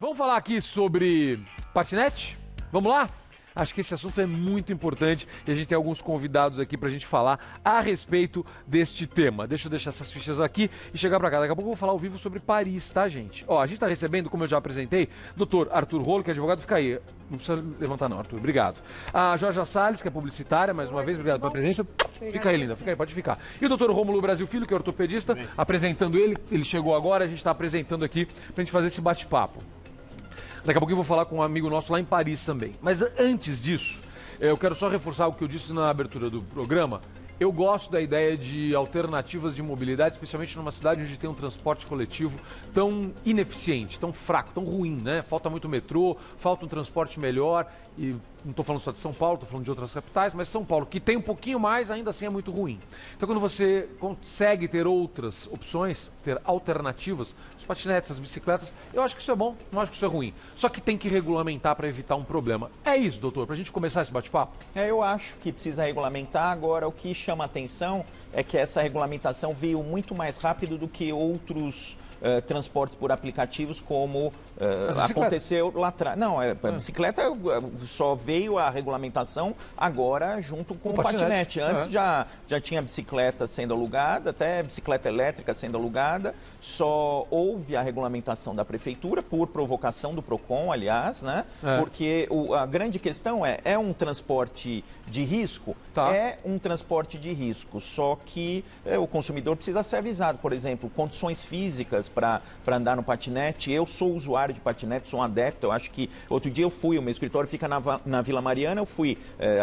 Vamos falar aqui sobre patinete? Vamos lá? Acho que esse assunto é muito importante e a gente tem alguns convidados aqui pra gente falar a respeito deste tema. Deixa eu deixar essas fichas aqui e chegar pra cá. Daqui a pouco eu vou falar ao vivo sobre Paris, tá, gente? Ó, a gente tá recebendo, como eu já apresentei, Dr. Arthur Rolo, que é advogado, fica aí. Não precisa levantar não, Arthur, obrigado. A Jorge Salles, que é publicitária, mais uma vez, obrigado pela presença. Fica aí, linda, fica aí, pode ficar. E o Dr. Rômulo Brasil Filho, que é ortopedista, apresentando ele chegou agora, a gente tá apresentando aqui pra gente fazer esse bate-papo. Daqui a pouco eu vou falar com um amigo nosso lá em Paris também. Mas antes disso, eu quero só reforçar o que eu disse na abertura do programa. Eu gosto da ideia de alternativas de mobilidade, especialmente numa cidade onde tem um transporte coletivo tão ineficiente, tão fraco, tão ruim, né? Falta muito metrô, falta um transporte melhor. E não estou falando só de São Paulo, estou falando de outras capitais, mas São Paulo, que tem um pouquinho mais, ainda assim é muito ruim. Então, quando você consegue ter outras opções, ter alternativas, os patinetes, as bicicletas, eu acho que isso é bom, não acho que isso é ruim. Só que tem que regulamentar para evitar um problema. É isso, doutor, para a gente começar esse bate-papo? Eu acho que precisa regulamentar. Agora, o que chama atenção é que essa regulamentação veio muito mais rápido do que outros transportes por aplicativos, como aconteceu lá atrás. Não, a bicicleta só veio a regulamentação agora junto com o patinete. Antes já tinha bicicleta sendo alugada, até bicicleta elétrica sendo alugada. Só houve a regulamentação da prefeitura, por provocação do PROCON, aliás, né? Porque a grande questão é um transporte de risco? Tá. É um transporte de risco, só que o consumidor precisa ser avisado. Por exemplo, condições físicas para andar no patinete. Eu sou usuário de patinete, sou um adepto. Eu acho que outro dia eu fui, o meu escritório fica na Vila Mariana, eu fui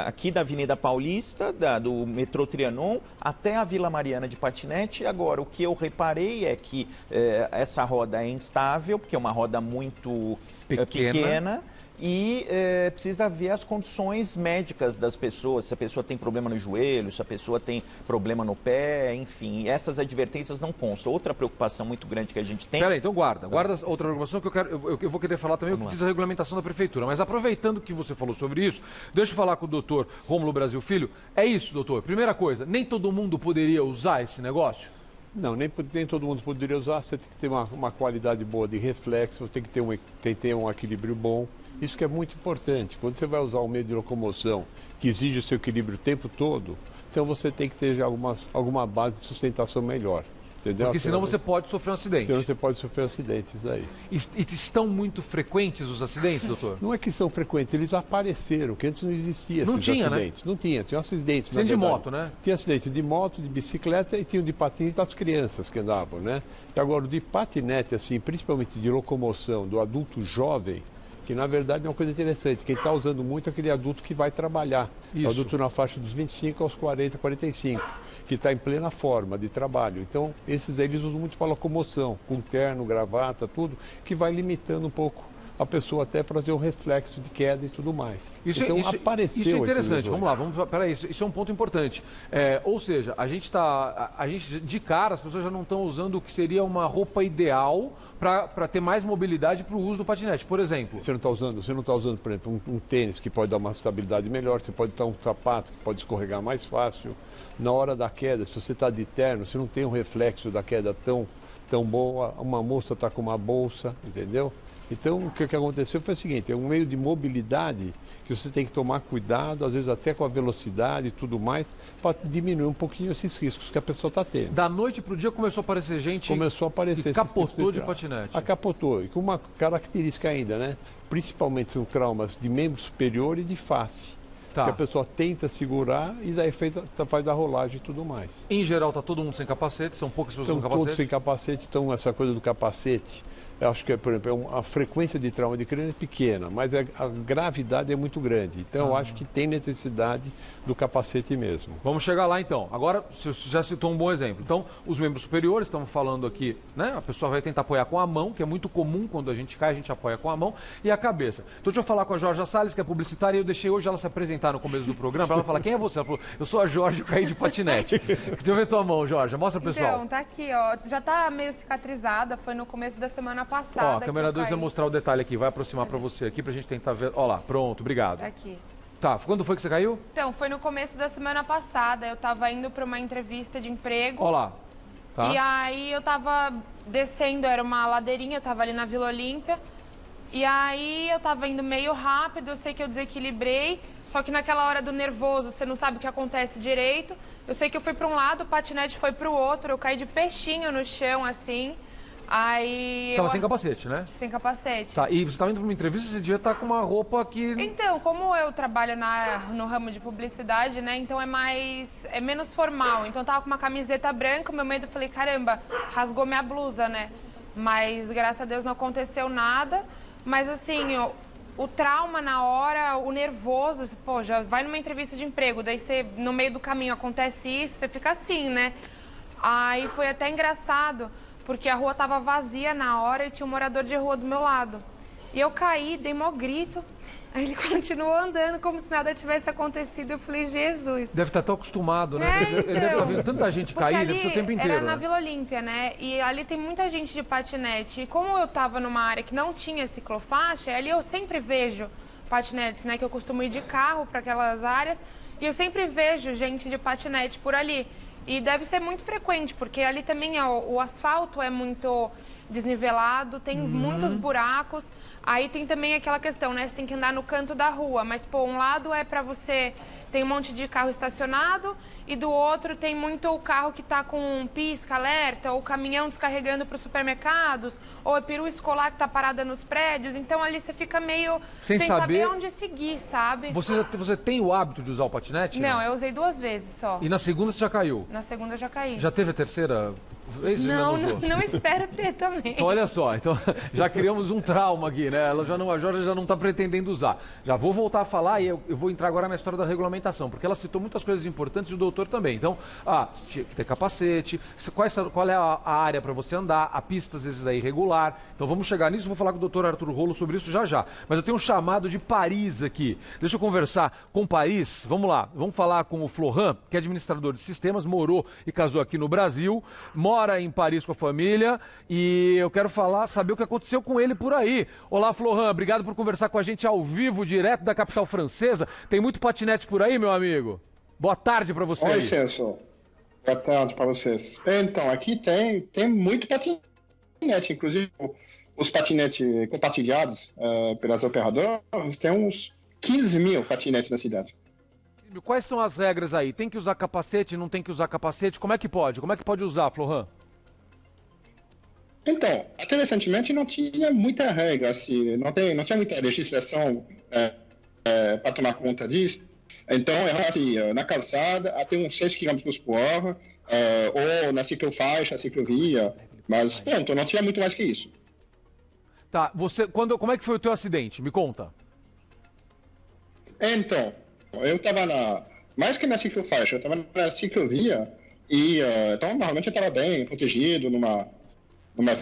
aqui da Avenida Paulista, do metrô Trianon, até a Vila Mariana de patinete. Agora, o que eu reparei é que essa roda é instável, porque é uma roda muito pequena. E precisa ver as condições médicas das pessoas, se a pessoa tem problema no joelho, se a pessoa tem problema no pé, enfim. Essas advertências não constam. Outra preocupação muito grande que a gente tem... Peraí, então guarda outra preocupação que eu vou querer falar também, o que diz a regulamentação da prefeitura. Mas aproveitando que você falou sobre isso, deixa eu falar com o doutor Rômulo Brasil Filho. É isso, doutor. Primeira coisa, nem todo mundo poderia usar esse negócio? Não, nem todo mundo poderia usar. Você tem que ter uma qualidade boa de reflexo, tem que ter um equilíbrio bom. Isso que é muito importante. Quando você vai usar um meio de locomoção que exige o seu equilíbrio o tempo todo, então você tem que ter já alguma base de sustentação melhor. Entendeu? Porque senão você pode sofrer um acidente. Senão você pode sofrer acidentes aí. E estão muito frequentes os acidentes, doutor? Não é que são frequentes, eles apareceram, que antes não existia esses acidentes. Né? Não tinha acidentes. Tinha de moto, né? Tinha acidente de moto, de bicicleta e tinha o de patins das crianças que andavam, né? E agora o de patinete, assim, principalmente de locomoção do adulto jovem, que na verdade é uma coisa interessante. Quem está usando muito é aquele adulto que vai trabalhar. Isso. O adulto na faixa dos 25 aos 40, 45, que está em plena forma de trabalho. Então, esses aí eles usam muito para locomoção, com terno, gravata, tudo, que vai limitando um pouco a pessoa até para ter um reflexo de queda e tudo mais. Então, apareceu isso é interessante. Vamos lá, peraí, isso é um ponto importante. Ou seja, a gente de cara, as pessoas já não estão usando o que seria uma roupa ideal para ter mais mobilidade para o uso do patinete, por exemplo. Você não está usando, por exemplo, um tênis que pode dar uma estabilidade melhor, você pode estar um sapato que pode escorregar mais fácil. Na hora da queda, se você está de terno, você não tem um reflexo da queda tão boa, uma moça está com uma bolsa, entendeu? Então, o que aconteceu foi o seguinte, é um meio de mobilidade que você tem que tomar cuidado, às vezes até com a velocidade e tudo mais, para diminuir um pouquinho esses riscos que a pessoa está tendo. Da noite para o dia começou a aparecer gente que capotou de patinete. Capotou, e com uma característica ainda, né? Principalmente são traumas de membro superior e de face. Tá. Que a pessoa tenta segurar e daí faz a rolagem e tudo mais. Em geral, está todo mundo sem capacete? São poucas pessoas com capacete? Todos sem capacete, então essa coisa do capacete, eu acho que, por exemplo, a frequência de trauma de crânio é pequena, mas a gravidade é muito grande. Então, eu acho que tem necessidade do capacete mesmo. Vamos chegar lá, então. Agora, você já citou um bom exemplo. Então, os membros superiores, estamos falando aqui, né? A pessoa vai tentar apoiar com a mão, que é muito comum quando a gente cai, a gente apoia com a mão, e a cabeça. Então, deixa eu falar com a Jorge Salles, que é publicitária, e eu deixei hoje ela se apresentar no começo do programa, para ela falar, quem é você? Ela falou, eu sou a Jorge, eu caí de patinete. Deixa eu ver tua mão, Jorge. Mostra, pessoal. Então, tá aqui, ó. Já tá meio cicatrizada, foi no começo da semana passada. Ó, a câmera 2 vai mostrar o detalhe aqui, vai aproximar para você aqui pra gente tentar ver. Ó lá, pronto, obrigado. Tá aqui. Tá, quando foi que você caiu? Então, foi no começo da semana passada, eu tava indo pra uma entrevista de emprego. Ó lá. Tá. E aí eu tava descendo, era uma ladeirinha, eu tava ali na Vila Olímpia. E aí eu tava indo meio rápido, eu sei que eu desequilibrei, só que naquela hora do nervoso, você não sabe o que acontece direito. Eu sei que eu fui para um lado, o patinete foi para o outro, eu caí de peixinho no chão, assim. Aí... Você estava sem capacete, né? Sem capacete. Tá, e você estava indo para uma entrevista, você devia estar com uma roupa que... Então, como eu trabalho no ramo de publicidade, né, então é menos formal. Então eu tava com uma camiseta branca, meu medo, eu falei, caramba, rasgou minha blusa, né? Mas graças a Deus não aconteceu nada. Mas assim, o trauma na hora, o nervoso, pô, já vai numa entrevista de emprego, daí você, no meio do caminho acontece isso, você fica assim, né? Aí foi até engraçado, porque a rua tava vazia na hora e tinha um morador de rua do meu lado. E eu caí, dei mó grito, aí ele continuou andando como se nada tivesse acontecido. Eu falei, Jesus. Deve estar tão acostumado, né? Então, Ele deve estar vendo tanta gente cair, deve ser o tempo inteiro. Era na né? Vila Olímpia, né? E ali tem muita gente de patinete. E como eu tava numa área que não tinha ciclofaixa, ali eu sempre vejo patinetes, né? Que eu costumo ir de carro para aquelas áreas. E eu sempre vejo gente de patinete por ali. E deve ser muito frequente, porque ali também o asfalto é muito desnivelado, tem muitos buracos. Aí tem também aquela questão, né? Você tem que andar no canto da rua, mas, pô, um lado é pra você... Tem um monte de carro estacionado e do outro tem muito o carro que tá com pisca, alerta, ou caminhão descarregando para os supermercados, ou é perua escolar que tá parada nos prédios. Então ali você fica meio sem saber onde seguir, sabe? Você tem o hábito de usar o patinete? Não, eu usei 2 vezes só. E na segunda você já caiu? Na segunda eu já caí. Já teve a terceira vez? Não espero ter também. Então olha só, já criamos um trauma aqui, né? A Jorge já não está pretendendo usar. Já vou voltar a falar e eu vou entrar agora na história da regulamentação, porque ela citou muitas coisas importantes e o doutor também. Então, tinha que ter capacete, qual é a área para você andar, a pista às vezes é irregular. Então vamos chegar nisso, vou falar com o doutor Arthur Rolo sobre isso já. Mas eu tenho um chamado de Paris aqui. Deixa eu conversar com Paris. Vamos lá, vamos falar com o Florent, que é administrador de sistemas, morou e casou aqui no Brasil, mora em Paris com a família e eu quero saber o que aconteceu com ele por aí. Olá, Florent, obrigado por conversar com a gente ao vivo, direto da capital francesa. Tem muito patinete por aí, meu amigo? Boa tarde para você. Oi, Celso. Boa tarde para vocês. Então, aqui tem muito patinete, inclusive os patinetes compartilhados pelas operadoras, tem uns 15 mil patinetes na cidade. Quais são as regras aí? Tem que usar capacete, não tem que usar capacete? Como é que pode? Como é que pode usar, Florent? Então, até recentemente não tinha muita regra, assim, não tinha muita legislação para tomar conta disso. Então, assim, na calçada, até uns 6 km por hora, ou na ciclofaixa, ciclovia, mas, pronto, não tinha muito mais que isso. Tá, como é que foi o teu acidente? Me conta. Então, eu estava mais que na ciclofaixa, eu estava na ciclovia, e então, normalmente eu estava bem protegido, numa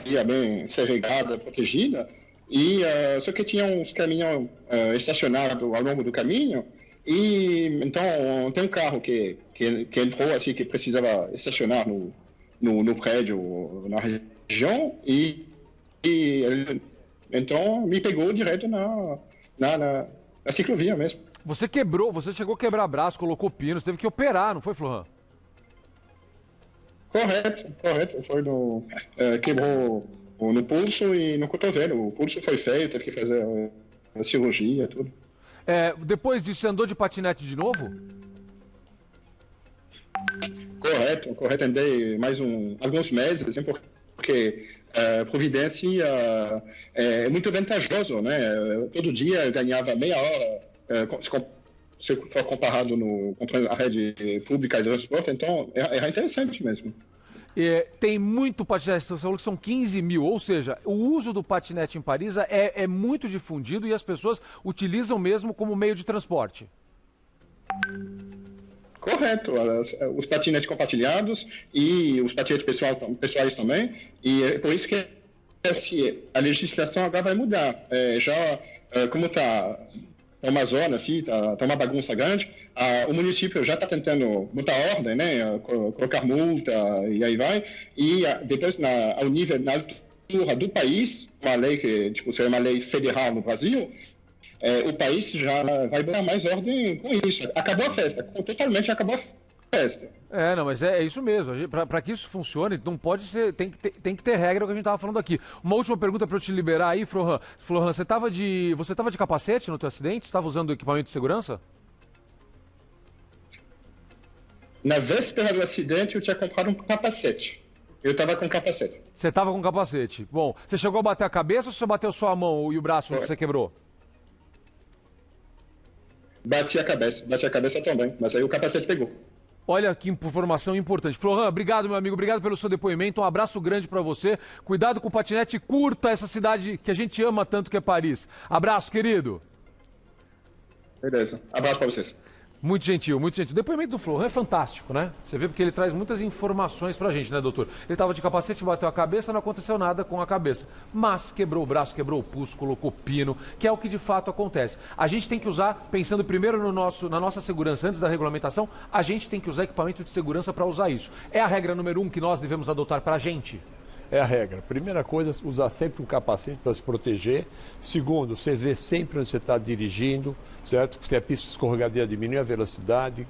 via bem segregada, protegida, e só que tinha uns caminhões estacionados ao longo do caminho, e então tem um carro que entrou assim, que precisava estacionar no prédio, na região, e ele, então me pegou direto na ciclovia mesmo. Você chegou a quebrar braço, colocou pino, você teve que operar, não foi, Florent? Correto. Foi quebrou no pulso e no cotovelo. O pulso foi feio, teve que fazer a cirurgia e tudo. Depois disso, você andou de patinete de novo? Correto. Andei mais alguns meses, porque Providência é muito vantajoso, né? Todo dia eu ganhava meia hora, se for comparado contra a rede pública de transporte, então era interessante mesmo. Tem muito patinete, você falou que são 15 mil, ou seja, o uso do patinete em Paris é muito difundido e as pessoas utilizam mesmo como meio de transporte. Correto, os patinetes compartilhados e os patinetes pessoais também, e é por isso que a legislação agora vai mudar. Como está uma zona, assim, tá uma bagunça grande, o município já está tentando botar ordem, né, colocar multa e aí vai, e depois ao nível, na altura do país, uma lei que seria uma lei federal no Brasil, o país já vai botar mais ordem com isso. Acabou a festa, totalmente acabou a festa. Não, mas é isso mesmo. Para que isso funcione, não pode ser. Tem que ter regra, que a gente estava falando aqui. Uma última pergunta para eu te liberar aí, Florhan. Florhan, você estava de capacete no teu acidente? Você estava usando equipamento de segurança? Na véspera do acidente, eu tinha comprado um capacete. Eu estava com capacete. Você estava com capacete. Bom, você chegou a bater a cabeça ou você bateu só a mão e o braço onde você quebrou? Bati a cabeça também, mas aí o capacete pegou. Olha que informação importante. Florhan, obrigado, meu amigo, obrigado pelo seu depoimento, um abraço grande para você. Cuidado com o patinete, curta essa cidade que a gente ama tanto que é Paris. Abraço, querido. Beleza, abraço para vocês. Muito gentil, muito gentil. O depoimento do Florhan é fantástico, né? Você vê porque ele traz muitas informações pra gente, né, doutor? Ele estava de capacete, bateu a cabeça, não aconteceu nada com a cabeça. Mas quebrou o braço, quebrou o pulso, colocou pino, que é o que de fato acontece. A gente tem que usar, pensando primeiro na nossa segurança, antes da regulamentação, a gente tem que usar equipamento de segurança para usar isso. É a regra número 1 que nós devemos adotar pra gente? É a regra. Primeira coisa, usar sempre um capacete para se proteger. Segundo, você vê sempre onde você está dirigindo, certo? Se é pista escorregadeira, diminui a velocidade,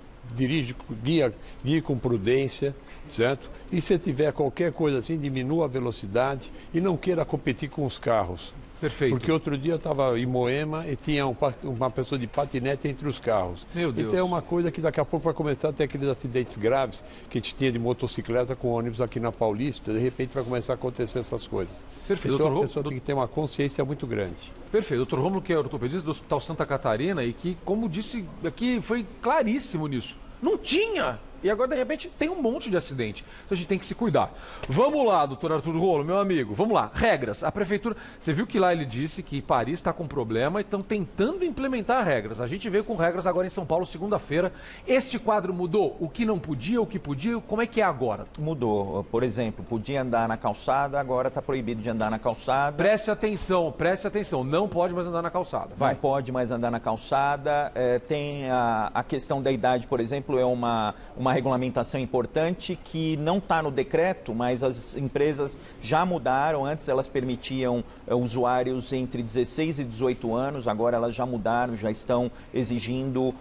guia com prudência, certo? E se tiver qualquer coisa assim, diminua a velocidade e não queira competir com os carros. Perfeito. Porque outro dia eu estava em Moema e tinha uma pessoa de patinete entre os carros. Meu Deus. Então é uma coisa que daqui a pouco vai começar a ter aqueles acidentes graves que a gente tinha de motocicleta com ônibus aqui na Paulista. De repente vai começar a acontecer essas coisas. Perfeito. Então Doutor, a pessoa tem que ter uma consciência muito grande. Perfeito. Doutor Rômulo, que é ortopedista do Hospital Santa Catarina e que, como disse aqui, foi claríssimo nisso. Não tinha! E agora, de repente, tem um monte de acidente. Então a gente tem que se cuidar. Vamos lá, doutor Arthur Rolo, meu amigo. Vamos lá. Regras. A prefeitura... Você viu que lá ele disse que Paris está com problema e estão tentando implementar regras. A gente veio com regras agora em São Paulo, segunda-feira. Este quadro mudou? O que não podia, o que podia? Como é que é agora? Mudou. Por exemplo, podia andar na calçada, agora está proibido de andar na calçada. Preste atenção. Não pode mais andar na calçada. Vai. Não pode mais andar na calçada. Tem a questão da idade, por exemplo, é uma regulamentação importante que não está no decreto, mas as empresas já mudaram. Antes elas permitiam usuários entre 16 e 18 anos, agora elas já mudaram, já estão exigindo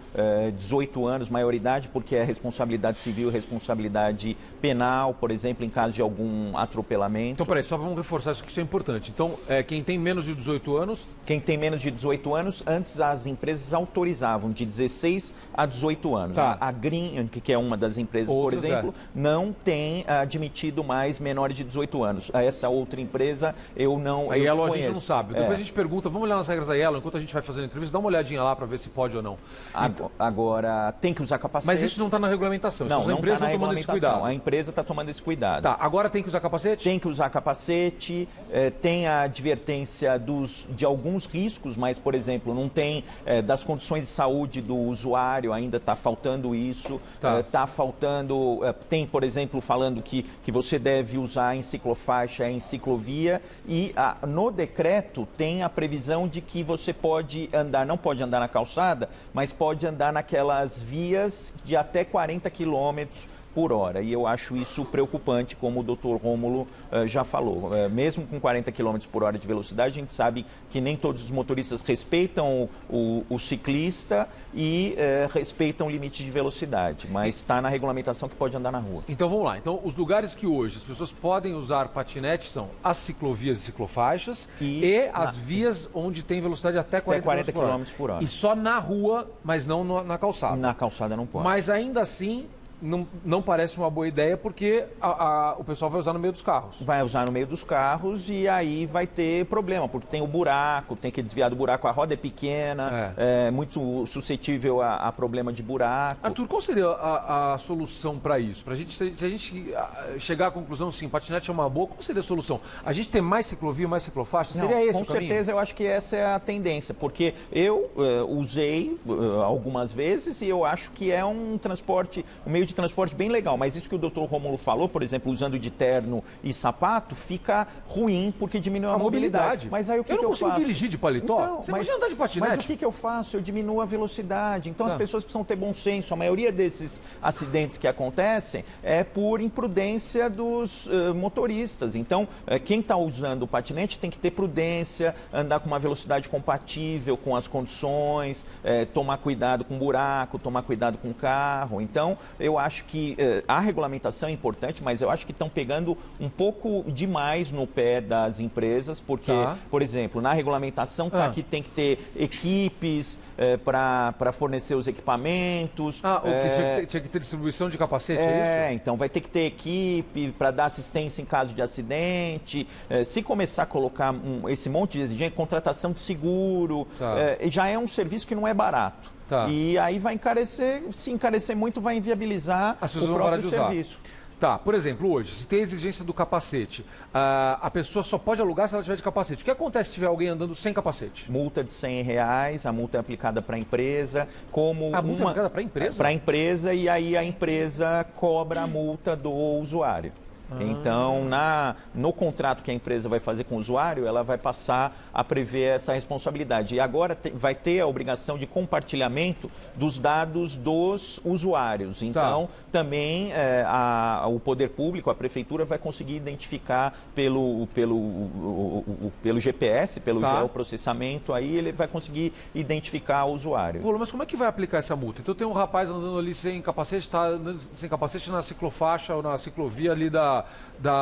18 anos, maioridade, porque é responsabilidade civil, responsabilidade penal, por exemplo, em caso de algum atropelamento. Então, peraí, só vamos reforçar isso que isso é importante. Então, quem tem menos de 18 anos... Quem tem menos de 18 anos, antes as empresas autorizavam de 16 a 18 anos. Tá. A Green, que é uma das empresas, Outras, por exemplo, não tem admitido mais menores de 18 anos. Essa outra empresa eu não A Yellow desconheço. a gente não sabe. Depois a gente pergunta, vamos olhar nas regras da Yellow, enquanto a gente vai fazendo a entrevista, dá uma olhadinha lá para ver se pode ou não. Agora, tem que usar capacete. Mas isso não está na regulamentação, não, as empresas não tá estão tomando esse cuidado. A empresa está tomando esse cuidado. Tá, agora tem que usar capacete? Tem que usar capacete, tem a advertência de alguns riscos, mas, por exemplo, não tem das condições de saúde do usuário, ainda está faltando isso. Está faltando, tem, por exemplo, falando que você deve usar em ciclofaixa, em ciclovia, e no decreto tem a previsão de que você pode andar, não pode andar na calçada, mas pode andar naquelas vias de até 40 quilômetros por hora. E eu acho isso preocupante, como o doutor Rômulo já falou. Mesmo com 40 km por hora de velocidade, a gente sabe que nem todos os motoristas respeitam o ciclista e respeitam o limite de velocidade. Mas está na regulamentação que pode andar na rua. Então vamos lá. Então os lugares que hoje as pessoas podem usar patinete são as ciclovias e ciclofaixas e as vias onde tem velocidade até 40 km por hora. E só na rua, mas não na calçada. Na calçada não pode. Mas ainda assim... Não parece uma boa ideia porque o pessoal vai usar no meio dos carros. Vai usar no meio dos carros e aí vai ter problema, porque tem o buraco, tem que desviar do buraco, a roda é pequena, é muito suscetível a problema de buraco. Arthur, qual seria a solução para isso? Se a gente chegar à conclusão, sim, patinete é uma boa, qual seria a solução? A gente ter mais ciclovia, mais ciclofaixa? Seria esse o caminho? Com certeza, eu acho que essa é a tendência, porque eu usei algumas vezes e eu acho que é um meio de transporte bem legal, mas isso que o doutor Rômulo falou, por exemplo, usando de terno e sapato, fica ruim porque diminui a mobilidade. Mas aí o que eu consigo dirigir de paletó? Então, você imagina andar de patinete? Mas o que eu faço? Eu diminuo a velocidade. Então as pessoas precisam ter bom senso. A maioria desses acidentes que acontecem é por imprudência dos motoristas. Então, quem está usando o patinete tem que ter prudência, andar com uma velocidade compatível com as condições, tomar cuidado com buraco, tomar cuidado com o carro. Então, eu eu acho que a regulamentação é importante, mas eu acho que estão pegando um pouco demais no pé das empresas, porque, por exemplo, na regulamentação que tem que ter equipes para fornecer os equipamentos. Tinha que ter distribuição de capacete, é isso? Então vai ter que ter equipe para dar assistência em caso de acidente. Se começar a colocar esse monte de exigência, contratação de seguro, já é um serviço que não é barato. E aí vai encarecer, se encarecer muito, vai inviabilizar o próprio serviço. Tá, por exemplo, hoje, se tem a exigência do capacete, a pessoa só pode alugar se ela tiver de capacete. O que acontece se tiver alguém andando sem capacete? Multa de R$100, a multa é aplicada para a empresa. A multa é aplicada para a empresa? Para a empresa, e aí a empresa cobra a multa do usuário. Então, no contrato que a empresa vai fazer com o usuário, ela vai passar a prever essa responsabilidade. E agora vai ter a obrigação de compartilhamento dos dados dos usuários. Então, também o poder público, a prefeitura, vai conseguir identificar pelo GPS, pelo geoprocessamento, aí ele vai conseguir identificar o usuário. Mas como é que vai aplicar essa multa? Então tem um rapaz andando ali sem capacete, está andando sem capacete na ciclofaixa ou na ciclovia ali da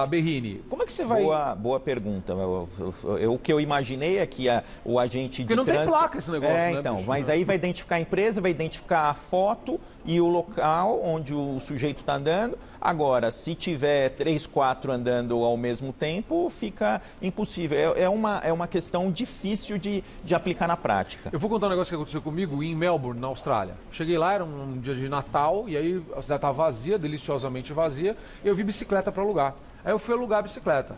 Berrini. Como é que você vai... Boa pergunta. O que eu imaginei é que o agente de trânsito... Porque não tem placa esse negócio, né? Então, mas aí vai identificar a empresa, vai identificar a foto e o local onde o sujeito está andando. Agora, se tiver 3, 4 andando ao mesmo tempo, fica impossível. É uma questão difícil de aplicar na prática. Eu vou contar um negócio que aconteceu comigo em Melbourne, na Austrália. Cheguei lá, era um dia de Natal, e aí a cidade estava vazia, deliciosamente vazia, e eu vi bicicleta para alugar. Aí eu fui alugar a bicicleta.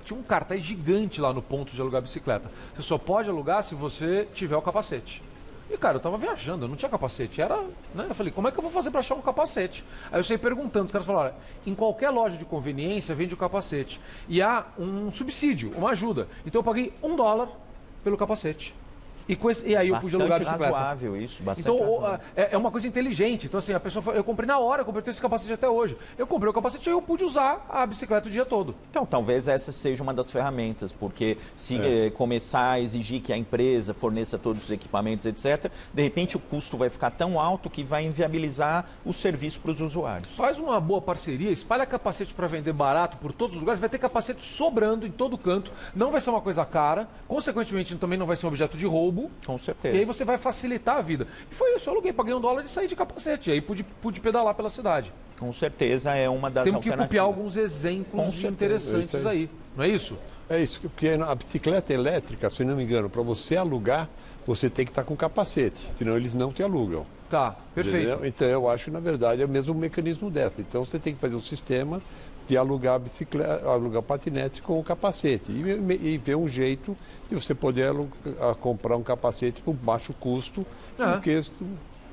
Tinha um cartaz gigante lá no ponto de alugar a bicicleta. Você só pode alugar se você tiver o capacete. E, cara, eu tava viajando, eu não tinha capacete. Eu falei, como é que eu vou fazer para achar um capacete? Aí eu saí perguntando, os caras falaram, olha, em qualquer loja de conveniência vende o capacete. E há um subsídio, uma ajuda. Então eu paguei $1 pelo capacete. E aí eu pude alugar a bicicleta. Razoável isso, bastante então, razoável. É uma coisa inteligente. Então, assim, a pessoa eu comprei na hora, eu comprei esse capacete até hoje. Eu comprei o capacete e eu pude usar a bicicleta o dia todo. Então, talvez essa seja uma das ferramentas, porque se começar a exigir que a empresa forneça todos os equipamentos, etc., de repente o custo vai ficar tão alto que vai inviabilizar o serviço para os usuários. Faz uma boa parceria, espalha capacete para vender barato por todos os lugares, vai ter capacete sobrando em todo canto, não vai ser uma coisa cara, consequentemente também não vai ser um objeto de roubo. Com certeza. E aí você vai facilitar a vida. E foi isso, eu aluguei, paguei $1 e saí de capacete. E aí pude pedalar pela cidade. Com certeza é uma das alternativas. Temos que copiar alguns exemplos interessantes aí. Não é isso? É isso, porque a bicicleta elétrica, se não me engano, para você alugar, você tem que estar com capacete, senão eles não te alugam. Tá, perfeito. Entendeu? Então eu acho, na verdade, é o mesmo mecanismo dessa. Então você tem que fazer um sistema de alugar bicicleta, alugar patinete com o capacete e ver um jeito de você poder comprar um capacete por baixo custo, porque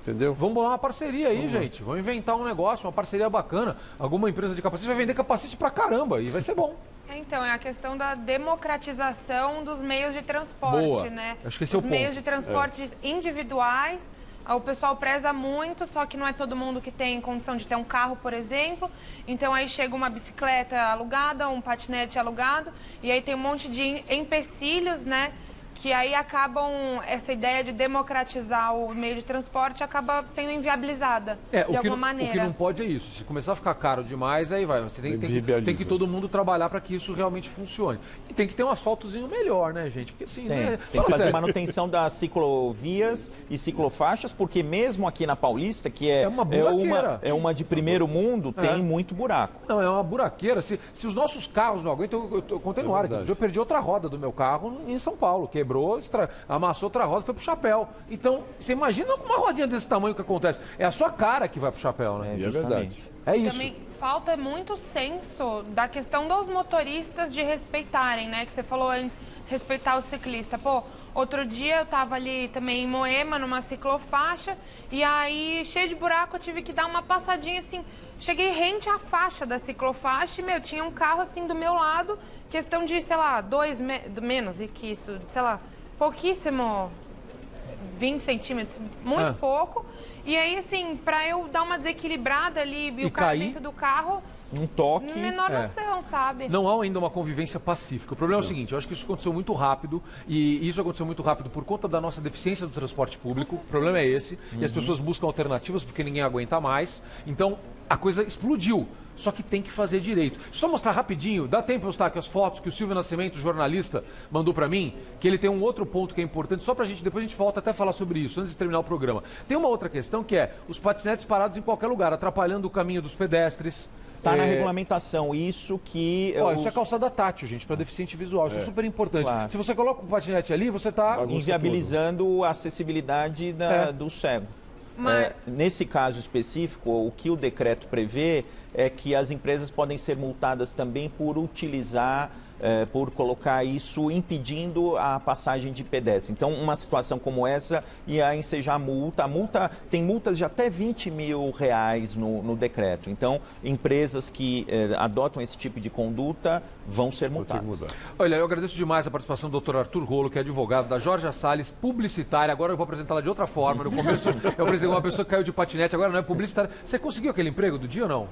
entendeu? Vamos bolar uma parceria aí, gente. Vamos inventar um negócio, uma parceria bacana. Alguma empresa de capacete vai vender capacete pra caramba e vai ser bom. Então, é a questão da democratização dos meios de transporte, né? Acho que esse é o ponto. Os meios de transporte individuais. O pessoal preza muito, só que não é todo mundo que tem condição de ter um carro, por exemplo. Então aí chega uma bicicleta alugada, um patinete alugado, e aí tem um monte de empecilhos, né? Que aí essa ideia de democratizar o meio de transporte acaba sendo inviabilizada de alguma maneira. O que não pode é isso. Se começar a ficar caro demais, aí vai. Você tem que todo mundo trabalhar para que isso realmente funcione. E tem que ter um asfaltozinho melhor, né, gente? Porque assim, tem que fazer manutenção das ciclovias e ciclofaixas, porque mesmo aqui na Paulista, que é uma de primeiro mundo, tem muito buraco. Não, é uma buraqueira. Se os nossos carros não aguentam, eu contei no ar aqui, eu perdi outra roda do meu carro em São Paulo, quebrou, amassou outra roda, foi pro chapéu. Então, você imagina uma rodinha desse tamanho que acontece. É a sua cara que vai pro chapéu, né? É verdade. É isso. Também falta muito senso da questão dos motoristas de respeitarem, né? Que você falou antes, respeitar o ciclista. Pô, outro dia eu tava ali também em Moema, numa ciclofaixa, e aí, cheio de buraco, eu tive que dar uma passadinha assim. Cheguei rente à faixa da ciclofaixa e, tinha um carro assim do meu lado, questão de, sei lá, menos que isso, sei lá, pouquíssimo, 20 centímetros, muito pouco. E aí, assim, pra eu dar uma desequilibrada ali e o cara cair? dentro do carro, Um toque. menor noção, sabe? Não há ainda uma convivência pacífica. O problema é o seguinte, eu acho que isso aconteceu muito rápido, e isso aconteceu muito rápido por conta da nossa deficiência do transporte público. O problema é esse, e as pessoas buscam alternativas porque ninguém aguenta mais. Então, a coisa explodiu. Só que tem que fazer direito. Só mostrar rapidinho, dá tempo de mostrar aqui as fotos que o Silvio Nascimento, jornalista, mandou pra mim, que ele tem um outro ponto que é importante, só pra gente, depois a gente volta até a falar sobre isso, antes de terminar o programa. Tem uma outra questão que é os patinetes parados em qualquer lugar, atrapalhando o caminho dos pedestres. Está na regulamentação, isso que... Ó, isso é calçada tátil, gente, para deficiente visual. Isso é super importante. Claro. Se você coloca o patinete ali, você está inviabilizando a acessibilidade do cego. Mas- Nesse caso específico, o que o decreto prevê é que as empresas podem ser multadas também por utilizar, por colocar isso impedindo a passagem de pedestre. Então, uma situação como essa ia ensejar multa. A multa tem multas de até R$20 mil no decreto. Então, empresas que adotam esse tipo de conduta vão ser multadas. Olha, eu agradeço demais a participação do Dr. Arthur Rolo, que é advogado da Georgia Salles, publicitária. Agora eu vou apresentá-la de outra forma. No começo eu apresentei uma pessoa que caiu de patinete, agora não é publicitária. Você conseguiu aquele emprego do dia ou não?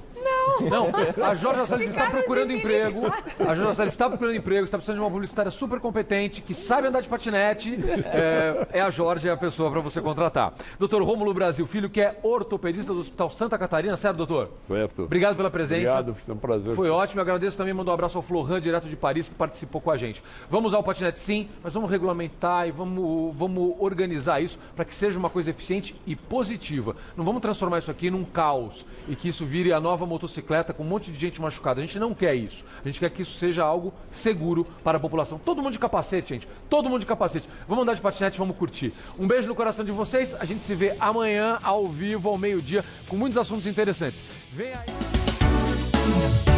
Não. A Georgia Salles está procurando emprego. A Georgia Salles está procurando emprego, está precisando de uma publicitária super competente, que sabe andar de patinete. É a Georgia, é a pessoa para você contratar. Dr. Rômulo Brasil Filho, que é ortopedista do Hospital Santa Catarina, certo, doutor? Certo. Obrigado pela presença. Obrigado, foi um prazer. Foi ótimo, eu agradeço também, mando um abraço ao Florhan, direto de Paris, que participou com a gente. Vamos usar o patinete sim, mas vamos regulamentar e vamos organizar isso para que seja uma coisa eficiente e positiva. Não vamos transformar isso aqui num caos e que isso vire a nova motocicleta com um monte de gente machucada. A gente não quer isso. A gente quer que isso seja algo seguro para a população. Todo mundo de capacete, gente. Todo mundo de capacete. Vamos andar de patinete, vamos curtir. Um beijo no coração de vocês. A gente se vê amanhã, ao vivo, ao meio-dia, com muitos assuntos interessantes. Vem aí.